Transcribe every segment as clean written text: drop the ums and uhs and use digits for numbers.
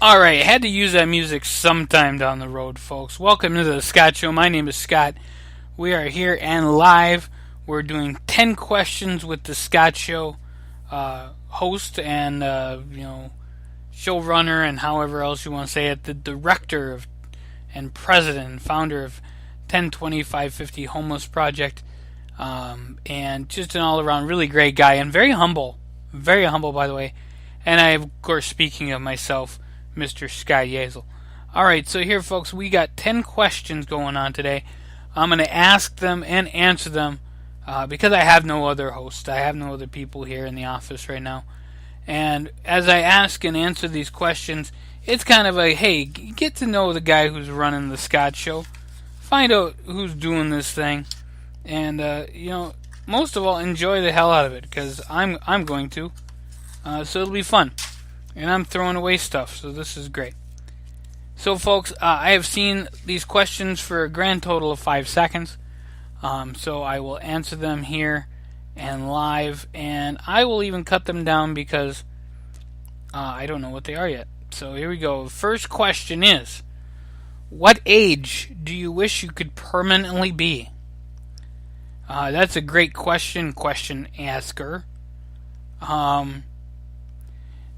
Alright, had to use that music sometime down the road, folks. Welcome to the Scott Show. My name is Scott. We are here and live. We're doing 10 questions with the Scott Show host and, showrunner and however else you want to say it, the director of and president and founder of 102550 Homeless Project, and just an all-around really great guy and very humble, by the way. And I, of course, speaking of myself, Mr. Scott Yazel. Alright, so here, folks, we got 10 questions going on today. I'm going to ask them and answer them because I have no other host. I have no other people here in the office right now. And as I ask and answer these questions, it's kind of a, hey, get to know the guy who's running the Scott Show. Find out who's doing this thing. And, most of all, enjoy the hell out of it because I'm going to. So it'll be fun. And I'm throwing away stuff, so this is great. So, folks, I have seen these questions for a grand total of 5 seconds. So I will answer them here and live, and I will even cut them down because I don't know what they are yet. So here we go. First question is, what age do you wish you could permanently be? That's a great question asker.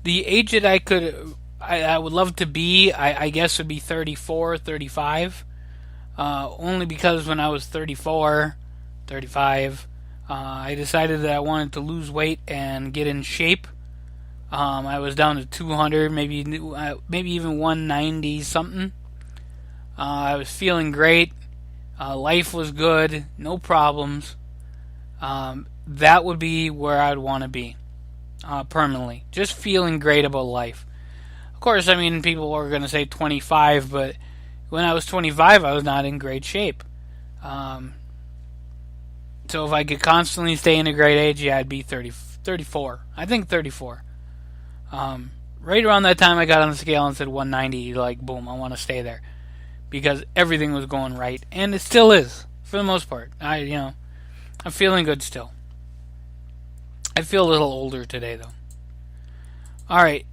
The age that I would love to be, I guess would be 34, 35. Only because when I was 34, 35, I decided that I wanted to lose weight and get in shape. I was down to 200, maybe even 190 something. I was feeling great. Life was good, no problems. That would be where I'd want to be. Permanently. Just feeling great about life. Of course, I mean, people are going to say 25, but when I was 25, I was not in great shape. So if I could constantly stay in a great age, yeah, I'd be 34. I think 34. Right around that time, I got on the scale and said 190, like, boom, I want to stay there. Because everything was going right. And it still is, for the most part. I'm feeling good still. I feel a little older today, though. Alright,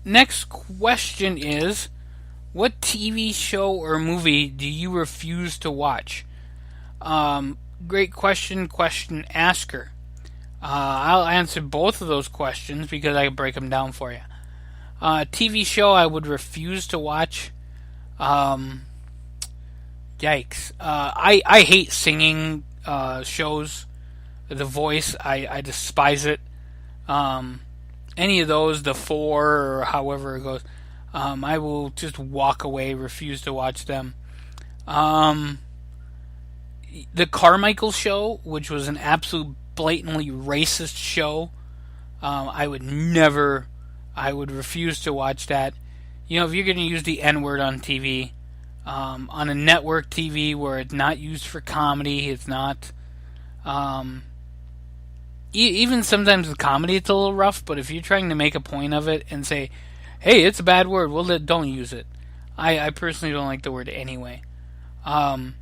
next question is, what TV show or movie do you refuse to watch? Great question asker. I'll answer both of those questions because I can break them down for you. TV show I would refuse to watch. Yikes. I hate singing shows. The Voice, I despise it. Any of those, The Four, or however it goes, I will just walk away, refuse to watch them. The Carmichael Show, which was an absolute blatantly racist show, I would refuse to watch that. If you're going to use the N-word on TV, on a network TV where it's not used for comedy, it's not... even sometimes with comedy it's a little rough, but if you're trying to make a point of it and say, hey, it's a bad word, well, don't use it. I personally don't like the word anyway. And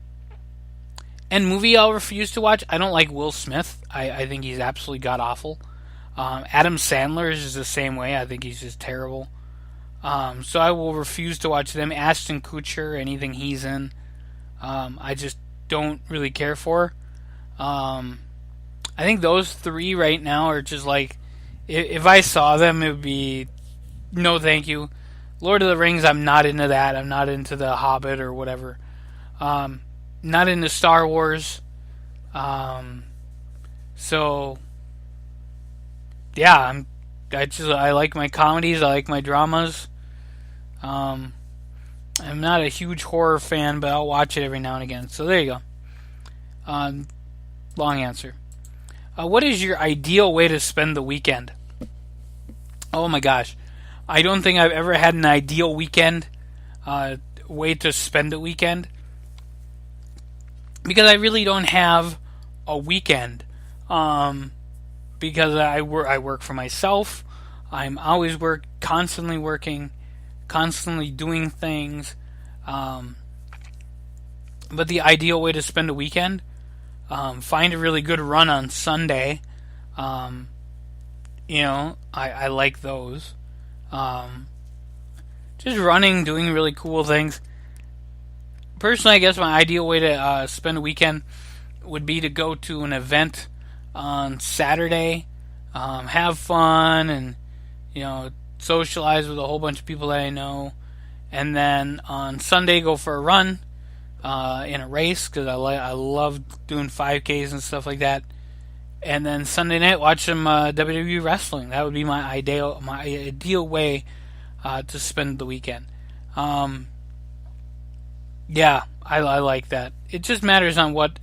movie I'll refuse to watch, I don't like Will Smith. I think he's absolutely god-awful. Adam Sandler is the same way. I think he's just terrible. So I will refuse to watch them. Ashton Kutcher, anything he's in, I just don't really care for. I think those three right now are just like, if I saw them, it would be, no thank you. Lord of the Rings, I'm not into that. I'm not into The Hobbit or whatever. Not into Star Wars. So, yeah, I like my comedies. I like my dramas. I'm not a huge horror fan, but I'll watch it every now and again. So there you go. Long answer. What is your ideal way to spend the weekend? Oh my gosh. I don't think I've ever had an ideal weekend, way to spend a weekend. Because I really don't have a weekend. Because I work for myself. I'm always constantly working, constantly doing things. But the ideal way to spend a weekend, find a really good run on Sunday. I like those. just running, doing really cool things. Personally, I guess my ideal way to spend a weekend would be to go to an event on Saturday, have fun, and socialize with a whole bunch of people that I know, and then on Sunday go for a run in a race because I love doing 5Ks and stuff like that. And then Sunday night watch some WWE wrestling. That would be my ideal way to spend the weekend. Yeah, I like that. It just matters on what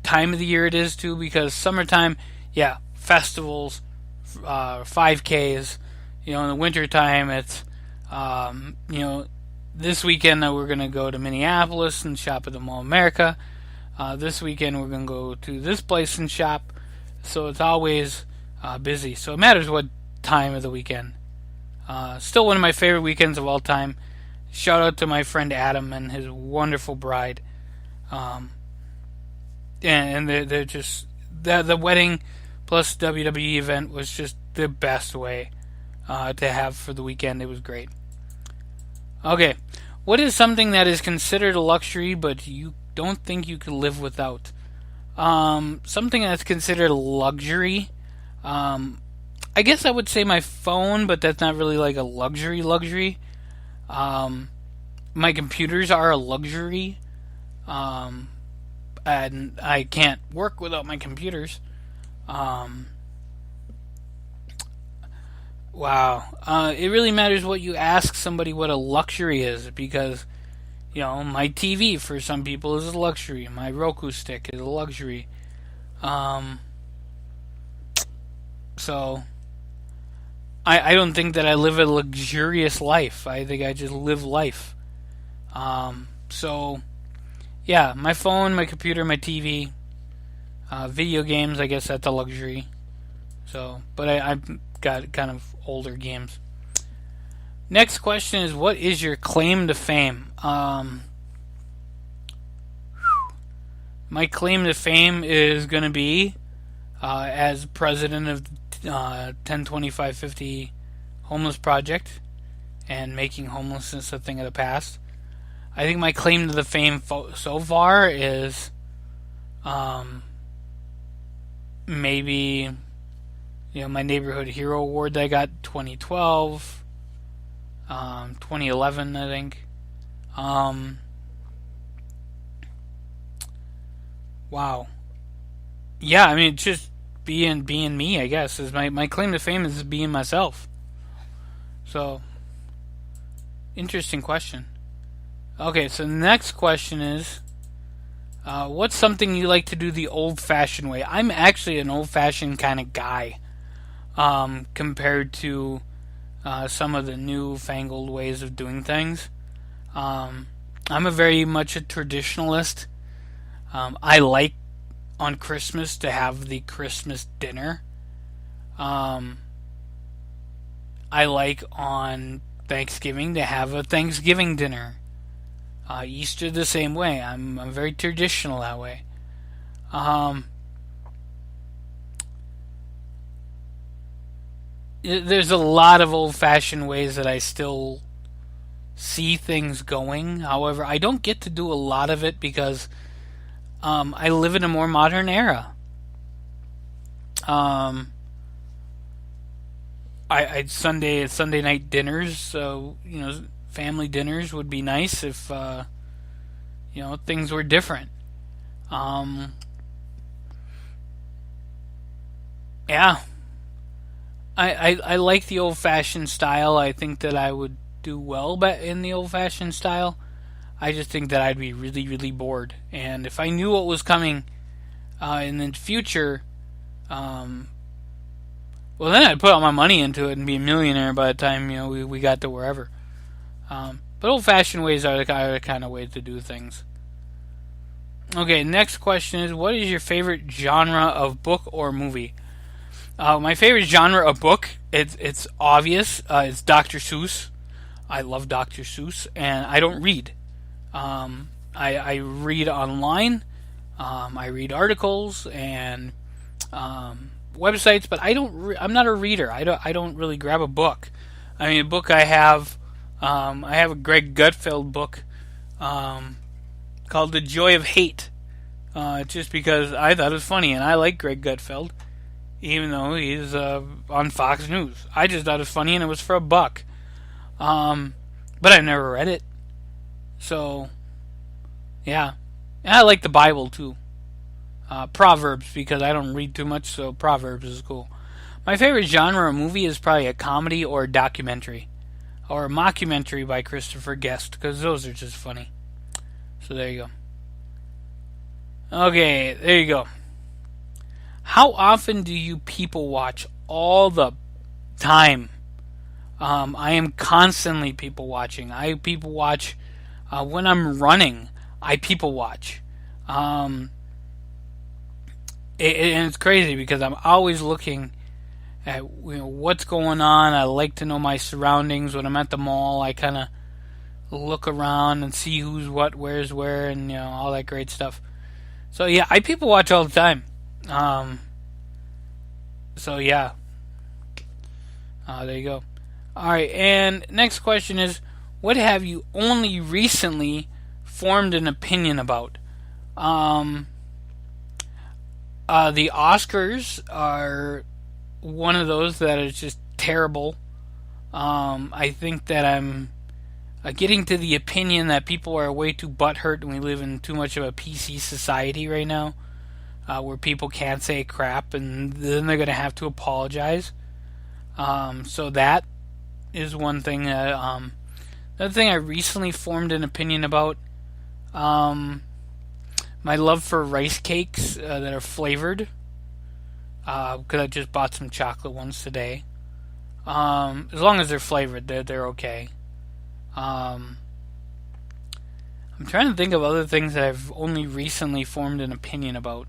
time of the year it is too, because summertime, yeah, festivals, 5Ks. In the wintertime, it's this weekend we're gonna go to Minneapolis and shop at the Mall of America. This weekend we're gonna go to this place and shop. So it's always busy. So it matters what time of the weekend. Still one of my favorite weekends of all time. Shout out to my friend Adam and his wonderful bride. And they're just the wedding plus WWE event was just the best way to have for the weekend. It was great. Okay, what is something that is considered a luxury but you don't think you could live without? Something that's considered a luxury. I guess I would say my phone, but that's not really like a luxury. My computers are a luxury. And I can't work without my computers. Wow. It really matters what you ask somebody what a luxury is, because, my TV for some people is a luxury. My Roku stick is a luxury. So, I don't think that I live a luxurious life. I think I just live life. So, yeah, my phone, my computer, my TV, video games, I guess that's a luxury. So, but I've got kind of older games. Next question is, what is your claim to fame? My claim to fame is going to be as president of 102550 Homeless Project and making homelessness a thing of the past. I think my claim to the fame so far is maybe my Neighborhood Hero Award that I got 2012, 2011, I think. Wow. Yeah, I mean, just being me, I guess, is my claim to fame is being myself. So, interesting question. Okay, so the next question is, what's something you like to do the old-fashioned way? I'm actually an old-fashioned kind of guy, compared to some of the newfangled ways of doing things. I'm a very much a traditionalist. I like on Christmas to have the Christmas dinner. I like on Thanksgiving to have a Thanksgiving dinner. Easter the same way. I'm very traditional that way. There's a lot of old-fashioned ways that I still see things going. However, I don't get to do a lot of it because I live in a more modern era. Sunday night dinners, so family dinners would be nice if things were different. Yeah, I like the old-fashioned style. I think that I would do well in the old-fashioned style. I just think that I'd be really, really bored. And if I knew what was coming in the future, well, then I'd put all my money into it and be a millionaire by the time we got to wherever. But old-fashioned ways are the kind of way to do things. Okay, next question is, what is your favorite genre of book or movie? My favorite genre of book, it's obvious. It's Dr. Seuss. I love Dr. Seuss, and I don't read. I read online. I read articles and websites, but I'm not a reader. I don't really grab a book. I mean, a book I have I have a Greg Gutfeld book called The Joy of Hate, just because I thought it was funny, and I like Greg Gutfeld, even though he's on Fox News. I just thought it was funny, and it was for $1. But I never read it. So, yeah. And I like the Bible, too. Proverbs, because I don't read too much, so Proverbs is cool. My favorite genre of movie is probably a comedy or a documentary. Or a mockumentary by Christopher Guest, because those are just funny. So there you go. Okay, there you go. How often do you people watch? All the time. I am constantly people watching. I people watch when I'm running. I people watch. And it's crazy because I'm always looking at what's going on. I like to know my surroundings. When I'm at the mall, I kind of look around and see who's what, where's where, and all that great stuff. So yeah, I people watch all the time. So yeah, there you go. All right, and next question is, what have you only recently formed an opinion about? The Oscars are one of those that is just terrible. I think that I'm getting to the opinion that people are way too butthurt and we live in too much of a PC society right now, where people can't say crap and then they're going to have to apologize. So that is one thing that, another thing I recently formed an opinion about, my love for rice cakes that are flavored, because I just bought some chocolate ones today. As long as they're flavored, they're okay. I'm trying to think of other things that I've only recently formed an opinion about.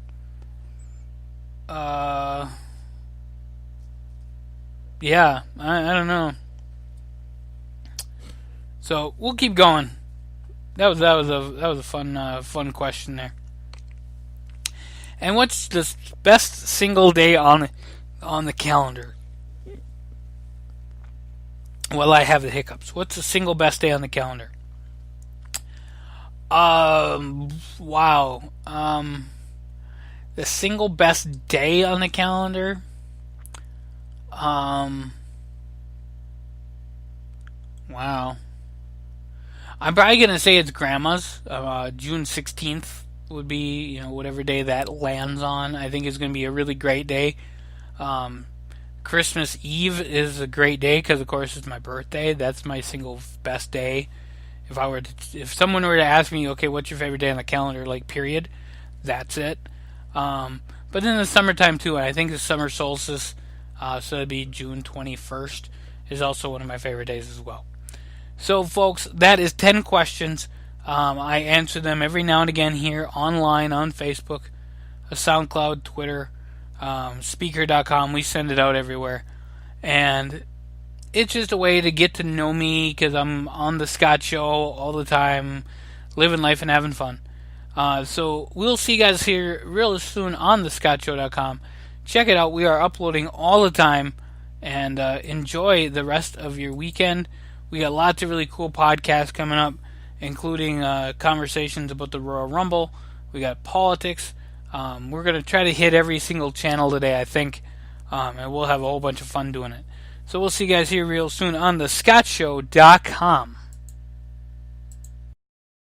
Yeah, I don't know. So we'll keep going. That was a fun question there. And what's the best single day on the calendar? Well, I have the hiccups. What's the single best day on the calendar? Wow. The single best day on the calendar? Wow. I'm probably going to say it's Grandma's. June 16th would be, whatever day that lands on. I think it's going to be a really great day. Christmas Eve is a great day because, of course, it's my birthday. That's my single best day. If someone were to ask me, okay, what's your favorite day on the calendar, period, that's it. But in the summertime too, and I think the summer solstice, so it'd be June 21st, is also one of my favorite days as well. So, folks, that is 10 questions. I answer them every now and again here online on Facebook, SoundCloud, Twitter, Speaker.com. We send it out everywhere. And it's just a way to get to know me because I'm on the Scott Show all the time, living life and having fun. So we'll see you guys here real soon on thescottshow.com. Check it out. We are uploading all the time. And enjoy the rest of your weekend. We got lots of really cool podcasts coming up, including conversations about the Royal Rumble. We got politics. We're going to try to hit every single channel today, I think. And we'll have a whole bunch of fun doing it. So we'll see you guys here real soon on thescottshow.com.